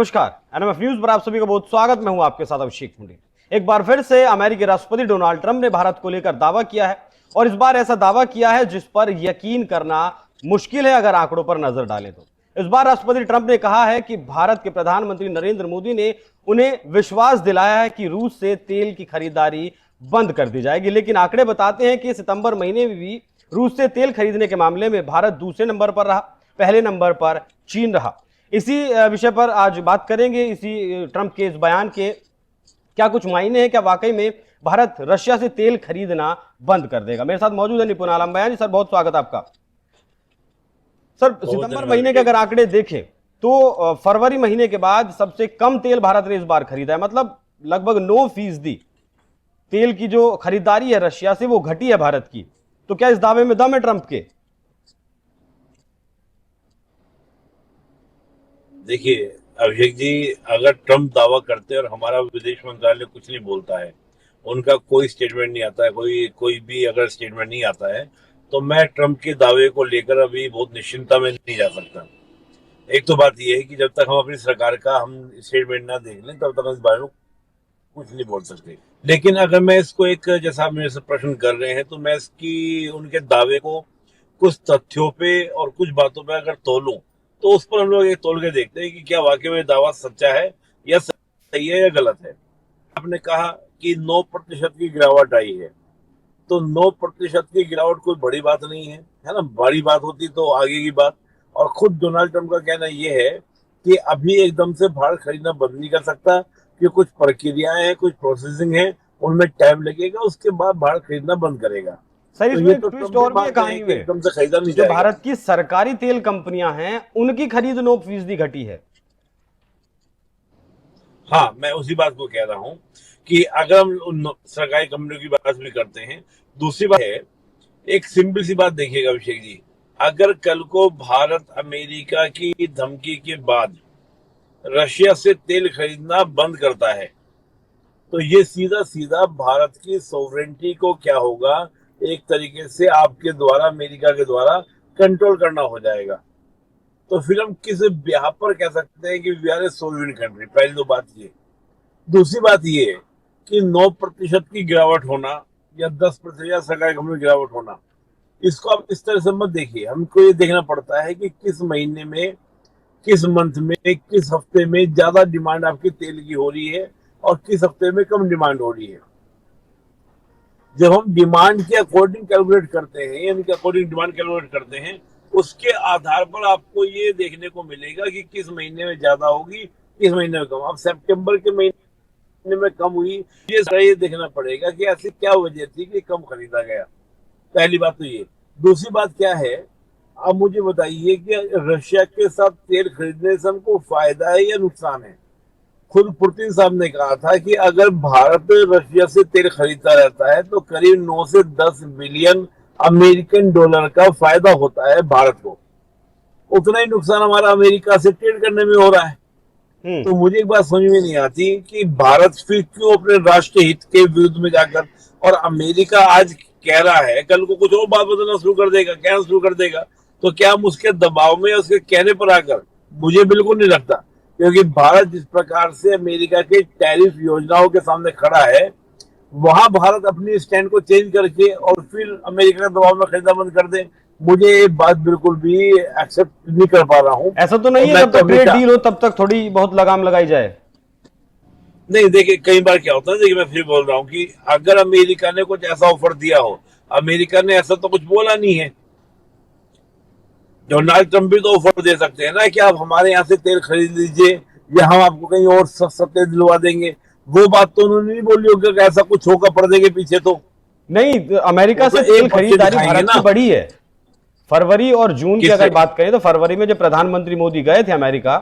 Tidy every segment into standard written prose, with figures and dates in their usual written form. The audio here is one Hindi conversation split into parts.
नमस्कार, एनएमएफ न्यूज पर आप सभी का बहुत स्वागत। मैं हूं आपके साथ अभिषेक मुंडे। एक बार फिर से अमेरिकी राष्ट्रपति डोनाल्ड ट्रंप ने भारत को लेकर दावा किया है और इस बार ऐसा दावा किया है जिस पर यकीन करना मुश्किल है अगर आंकड़ों पर नजर डालें तो। इस बार राष्ट्रपति ट्रंप ने कहा है कि भारत के प्रधानमंत्री नरेंद्र मोदी ने उन्हें विश्वास दिलाया है कि रूस से तेल की खरीदारी बंद कर दी जाएगी, लेकिन आंकड़े बताते हैं कि सितंबर महीने में भी रूस से तेल खरीदने के मामले में भारत दूसरे नंबर पर रहा, पहले नंबर पर चीन रहा। इसी विषय पर आज बात करेंगे। इसी ट्रंप के इस बयान के क्या कुछ मायने हैं, क्या वाकई में भारत रशिया से तेल खरीदना बंद कर देगा। मेरे साथ मौजूद है निपुण आलम बयान जी। सर बहुत स्वागत आपका। सर सितंबर महीने के अगर आंकड़े देखें तो फरवरी महीने के बाद सबसे कम तेल भारत ने इस बार खरीदा है, मतलब लगभग 9% तेल की जो खरीदारी है रशिया से वो घटी है भारत की। तो क्या इस दावे में दम है ट्रंप के? देखिए अभिषेक जी, अगर ट्रंप दावा करते हैं और हमारा विदेश मंत्रालय कुछ नहीं बोलता है, उनका कोई स्टेटमेंट नहीं आता है, कोई भी अगर स्टेटमेंट नहीं आता है, तो मैं ट्रंप के दावे को लेकर अभी बहुत निश्चिंता में नहीं जा सकता। एक तो बात यह है कि जब तक हम अपनी सरकार का हम स्टेटमेंट ना देख लें तब तक हम इस बारे में कुछ नहीं बोल सकते। लेकिन अगर मैं इसको एक, जैसा आप मेरे से प्रश्न कर रहे हैं, तो मैं इसकी उनके दावे को कुछ तथ्यों पे और कुछ बातों पे अगर तोलूं तो उस पर हम लोग ये तोल के देखते हैं कि क्या वाकई में दावा सच्चा है या सही है या गलत है। आपने कहा कि 9% की गिरावट आई है, तो 9% की गिरावट कोई बड़ी बात नहीं है, है ना। बड़ी बात होती तो आगे की बात। और खुद डोनाल्ड ट्रंप का कहना यह है कि अभी एकदम से भारत खरीदना बंद नहीं कर सकता, कि कुछ प्रक्रियाएं हैं, कुछ प्रोसेसिंग है, उनमें टाइम लगेगा, उसके बाद भारत खरीदना बंद करेगा। सर इसमें ट्विस्ट और भी कहानी में एकदम से खरीदा नहीं जो जाएगा। भारत की सरकारी तेल कंपनियां हैं उनकी खरीद 9% घटी है। हाँ, मैं उसी बात को कह रहा हूँ कि अगर हम उन सरकारी कंपनियों की बात भी करते हैं, दूसरी बात है, एक सिंपल सी बात देखिएगा अभिषेक जी, अगर कल को भारत अमेरिका की धमकी के बाद रशिया से तेल खरीदना बंद करता है तो ये सीधा सीधा भारत की सोवरेंटी को क्या होगा, एक तरीके से आपके द्वारा, अमेरिका के द्वारा कंट्रोल करना हो जाएगा। तो फिर हम किस ब्याह पर कह सकते हैं कि we are a sovereign country. पहली तो बात ये। दूसरी बात ये है कि 9% की गिरावट होना या 10% या सरकारी कंपनी की गिरावट होना, इसको आप इस तरह से मत देखिए। हमको ये देखना पड़ता है कि किस महीने में, किस मंथ में, किस हफ्ते में ज्यादा डिमांड आपकी तेल की हो रही है और किस हफ्ते में कम डिमांड हो रही है। जब हम डिमांड के अकॉर्डिंग कैलकुलेट करते हैं, यानी कि अकॉर्डिंग डिमांड कैलकुलेट करते हैं, उसके आधार पर आपको ये देखने को मिलेगा कि किस महीने में ज्यादा होगी, किस महीने में कम। अब सितंबर के महीने में कम हुई, ये देखना पड़ेगा कि ऐसी क्या वजह थी कि कम खरीदा गया। पहली बात तो ये। दूसरी बात क्या है, अब मुझे बताइए कि रशिया के साथ तेल खरीदने से हमको फायदा है या नुकसान है। खुद पुतिन साहब ने कहा था कि अगर भारत रशिया से तेल खरीदता रहता है तो करीब 9 से 10 बिलियन अमेरिकन डॉलर का फायदा होता है भारत को। उतना ही नुकसान हमारा अमेरिका से ट्रेड करने में हो रहा है। तो मुझे एक बात समझ में नहीं आती कि भारत फिर क्यों अपने राष्ट्रीय हित के विरुद्ध में जाकर, और अमेरिका आज कह रहा है कल को कुछ और बात बताना शुरू कर देगा, कहना शुरू कर देगा, तो क्या हम उसके दबाव में, उसके कहने पर आकर? मुझे बिल्कुल नहीं लगता, क्योंकि भारत जिस प्रकार से अमेरिका के टैरिफ योजनाओं के सामने खड़ा है, वहां भारत अपनी स्टैंड को चेंज करके और फिर अमेरिका के दबाव में खरीदा बंद कर दे, मुझे ये बात बिल्कुल भी एक्सेप्ट नहीं कर पा रहा हूं। ऐसा तो नहीं है जब तक ट्रेड डील हो तब तक थोड़ी बहुत लगाम लगाई जाए। नहीं, देखिए कई बार क्या होता है, देखिए मैं फिर बोल रहा हूँ कि अगर अमेरिका ने कुछ ऐसा ऑफर दिया हो, अमेरिका ने ऐसा तो कुछ बोला नहीं है। डोनाल्ड ट्रंप भी तो ऑफर दे सकते हैं ना कि आप हमारे यहाँ से तेल खरीद लीजिए या हम आपको कहीं और सस्ता तेल दिलवा देंगे। वो बात तो उन्होंने नहीं बोली होगी कि ऐसा कुछ होगा पर्दे के पीछे। तो नहीं, अमेरिका से तेल खरीदारी भारत की बढ़ी है। फरवरी और जून की अगर बात करें तो फरवरी में जब प्रधानमंत्री मोदी गए थे अमेरिका,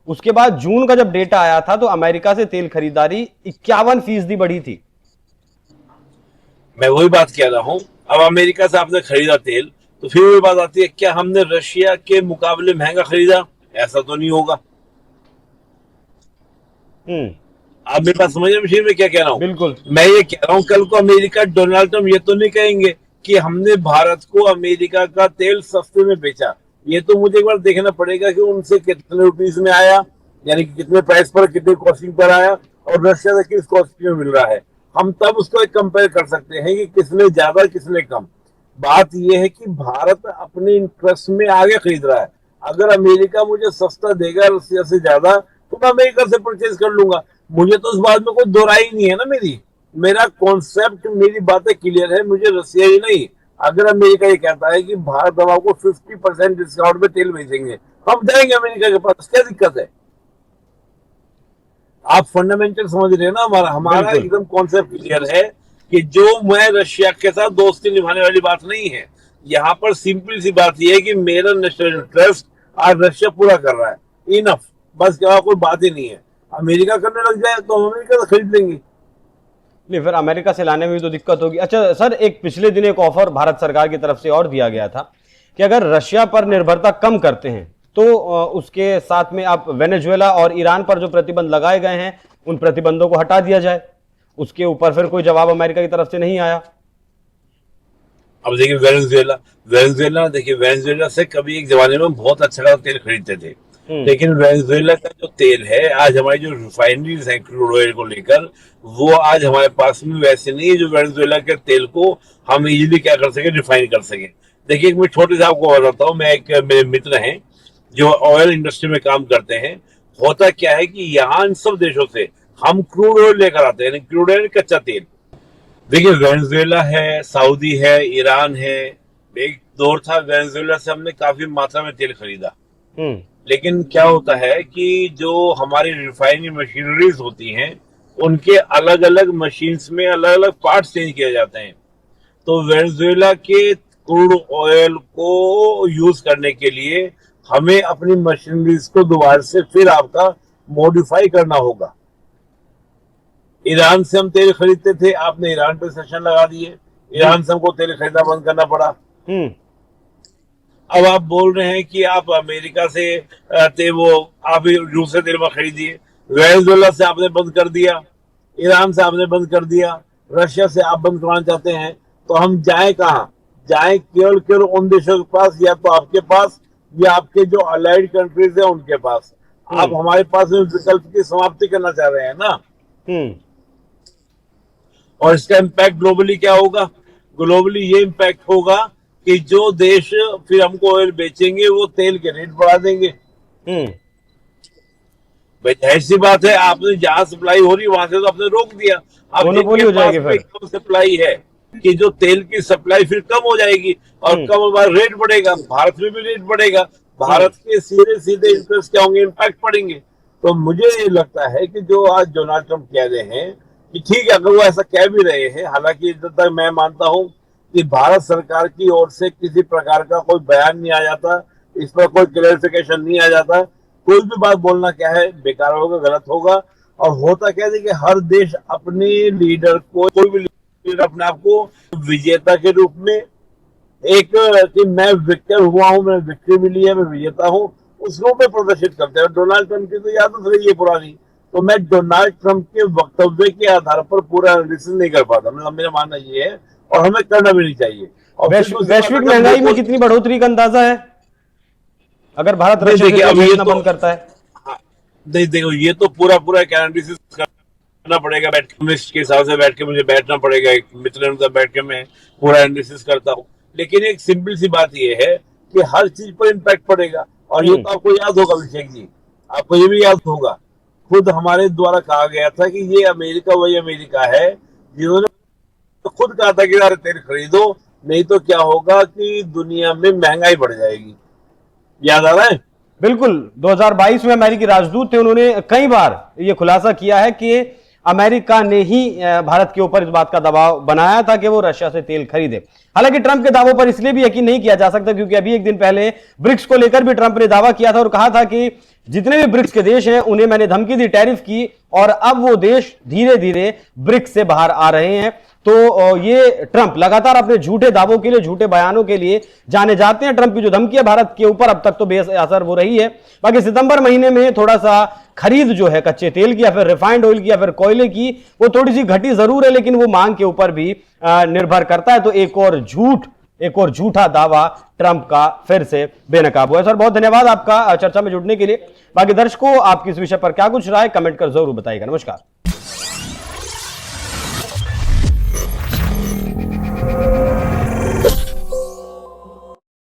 उसके बाद जून का जब डेटा आया था तो अमेरिका से तेल खरीदारी 51% बढ़ी थी। मैं वही बात कह रहा हूं। अब अमेरिका से आपने खरीदा तेल, तो फिर वही बात आती है, क्या हमने रशिया के मुकाबले महंगा खरीदा? ऐसा तो नहीं होगा। आप मेरे पास समझ में मैं क्या कह रहा हूं? बिल्कुल, मैं ये कह रहा हूं कल को अमेरिका, डोनाल्ड ट्रंप ये तो नहीं कहेंगे कि हमने भारत को अमेरिका का तेल सस्ते में बेचा। ये तो मुझे एक बार देखना पड़ेगा कि उनसे कितने रुपीस में आया यानी कि कितने प्राइस पर कितने कॉस्टिंग पर आया और रशिया से किस कॉस्टिंग में मिल रहा है। हम तब उसको कंपेयर कर सकते हैं कि किसने ज्यादा किसने कम। बात यह है कि भारत अपने इंटरेस्ट में आगे खरीद रहा है। अगर अमेरिका मुझे सस्ता देगा रशिया से ज्यादा तो मैं अमेरिका से परचेज कर लूंगा। मुझे तो इस बात में कोई दो राय नहीं है ना। मेरा कॉन्सेप्ट, मेरी बातें क्लियर है। मुझे रशिया ही नहीं, अगर अमेरिका ये कहता है कि भारत हम आपको 50% डिस्काउंट में तेल बेचेंगे, हम जाएंगे अमेरिका के पास। क्या दिक्कत है? आप फंडामेंटल समझ रहे हैं ना। हमारा बिल्कुल। एकदम कॉन्सेप्ट क्लियर है कि जो मैं रशिया के साथ दोस्ती निभाने वाली बात नहीं है। यहाँ पर सिंपल सी बात यह है कि मेरा नेशनल इंटरेस्ट आज रशिया पूरा कर रहा है। इनफ, बस क्या कोई बात ही नहीं है। अमेरिका करने लग जाए तो हम अमेरिका से खरीद लेंगे। नहीं, फिर अमेरिका से लाने में भी तो दिक्कत होगी। अच्छा सर, एक पिछले दिन एक ऑफर भारत सरकार की तरफ से और दिया गया था कि अगर रशिया पर निर्भरता कम करते हैं तो उसके साथ में आप वेनेजुएला और ईरान पर जो प्रतिबंध लगाए गए हैं उन प्रतिबंधों को हटा दिया जाए। उसके ऊपर फिर कोई जवाब अमेरिका की तरफ से नहीं आया। अब देखिए वेनेजुएला देखिए, वेनेजुएला से कभी एक जमाने में बहुत अच्छा तेल खरीदते थे, लेकिन वेनेजुएला का जो तेल है आज हमारी जो रिफाइनरीज है क्रूड ऑयल को लेकर, वो आज हमारे पास में वैसे नहीं है जो वेनेजुएला के तेल को हम इजीली क्या कर सके, रिफाइन कर सके। देखिए मैं छोटे से आपको बताता हूँ। मैं एक मेरे मित्र हैं जो ऑयल इंडस्ट्री में काम करते हैं। होता क्या है कि यहाँ इन सब देशों से हम क्रूड ऑयल लेकर आते हैं, क्रूड ऑयल कच्चा तेल। देखिए वेनेजुएला है, सऊदी है, ईरान है। एक दौर था वेनेजुएला से हमने काफी मात्रा में तेल खरीदा, लेकिन क्या होता है कि जो हमारी रिफाइनरी मशीनरीज होती हैं उनके अलग अलग मशीन्स में अलग अलग पार्ट्स चेंज किए जाते हैं। तो वेनेजुएला के क्रूड ऑयल को यूज करने के लिए हमें अपनी मशीनरीज को दोबारा से फिर आपका मॉडिफाई करना होगा। ईरान से हम तेल खरीदते थे, आपने ईरान पे सेक्शन लगा दिए, ईरान से हमको तेल खरीदना बंद करना पड़ा। अब आप बोल रहे हैं कि आप अमेरिका से आप रूस से तेल में खरीदिए। वेनेजुएला से आपने बंद कर दिया, ईरान से आपने बंद कर दिया, रशिया से आप बंद करवाना चाहते हैं, तो हम जाए कहाँ? जाए केवल उन देशों के पास, या तो आपके पास या आपके जो अलाइड कंट्रीज है उनके पास। आप हमारे पास में विकल्प की समाप्ति करना चाह रहे हैं ना। और इसका इम्पैक्ट ग्लोबली क्या होगा? ग्लोबली ये इम्पैक्ट होगा कि जो देश फिर हमको ऑयल बेचेंगे वो तेल के रेट बढ़ा देंगे। भाई जाहिर सी बात है, आपने जहां सप्लाई हो रही है वहां से तो आपने रोक दिया। अब मोनोपोली हो जाएगी, फिर कम सप्लाई है कि जो तेल की सप्लाई फिर कम हो जाएगी और कम होगा, रेट बढ़ेगा, भारत में भी रेट बढ़ेगा, भारत के सीधे सीधे इंटरेस्ट क्या होंगे, इम्पैक्ट पड़ेंगे। तो मुझे ये लगता है कि जो आज डोनाल्ड ट्रंप कह रहे हैं कि ठीक है, अगर वो ऐसा कह भी रहे हैं, हालांकि जब तक मैं मानता हूं कि भारत सरकार की ओर से किसी प्रकार का कोई बयान नहीं आ जाता, इस पर कोई क्लैरिफिकेशन नहीं आ जाता, कोई भी बात बोलना क्या है बेकार होगा, गलत होगा। और होता क्या है कि हर देश अपने लीडर को, कोई भी लीडर अपने आप को विजेता के रूप में एक कि मैं विक्टर हुआ हूं, मैं विक्ट्री मिली है, मैं विजेता हूं, उस रूप में प्रदर्शित करते हैं। डोनाल्ड ट्रंप की तो याद रही है पुरानी, तो मैं डोनाल्ड ट्रंप के वक्तव्य के आधार पर पूरा एनालिसिस नहीं कर पाता। मतलब मेरा मानना ये है, और हमें करना भी नहीं चाहिए। और वैश्विक महंगाई में कितनी बढ़ोतरी का अंदाजा है अगर भारत रशिया से तेल खरीदना बंद करता है? देखो ये तो पूरा एक एनालिसिस करना पड़ेगा, बैठ के हिसाब से बैठ के मुझे बैठना पड़ेगा, एक मित्र बैठ के मैं पूरा एनालिसिस करता हूँ। लेकिन एक सिंपल सी बात ये है कि हर चीज पर इम्पैक्ट पड़ेगा। और ये तो आपको याद होगा अभिषेक जी, आपको ये भी याद होगा, खुद हमारे द्वारा कहा गया था कि ये अमेरिका वही अमेरिका है जिन्होंने तो खुद कहा था कि यार तेल खरीदो, नहीं तो क्या होगा कि दुनिया में महंगाई बढ़ जाएगी। याद आ रहा है? बिल्कुल। 2022 में अमेरिकी राजदूत थे, उन्होंने कई बार यह खुलासा किया है कि अमेरिका ने ही भारत के ऊपर इस बात का दबाव बनाया था कि वो रशिया से तेल खरीदे। हालांकि ट्रंप के दावों पर इसलिए भी यकीन नहीं किया जा सकता क्योंकि अभी एक दिन पहले ब्रिक्स को लेकर भी ट्रंप ने दावा किया था और कहा था कि जितने भी ब्रिक्स के देश हैं उन्हें मैंने धमकी दी, टैरिफ की, और अब वो देश धीरे धीरे ब्रिक्स से बाहर आ रहे हैं। तो ये ट्रंप लगातार अपने झूठे दावों के लिए, झूठे बयानों के लिए जाने जाते हैं। ट्रंप की जो धमकी है भारत के ऊपर अब तक तो बेअसर हो रही है। बाकी सितंबर महीने में थोड़ा सा खरीद जो है कच्चे तेल की या फिर रिफाइंड ऑयल की या फिर कोयले की, वो थोड़ी सी घटी जरूर है, लेकिन वो मांग के ऊपर भी निर्भर करता है। तो एक और झूठ एक और झूठा दावा ट्रंप का फिर से बेनकाब हुआ है। सर बहुत धन्यवाद आपका चर्चा में जुड़ने के लिए। बाकी दर्शकों आपकी इस विषय पर क्या कुछ राय कमेंट कर जरूर बताइएगा। नमस्कार।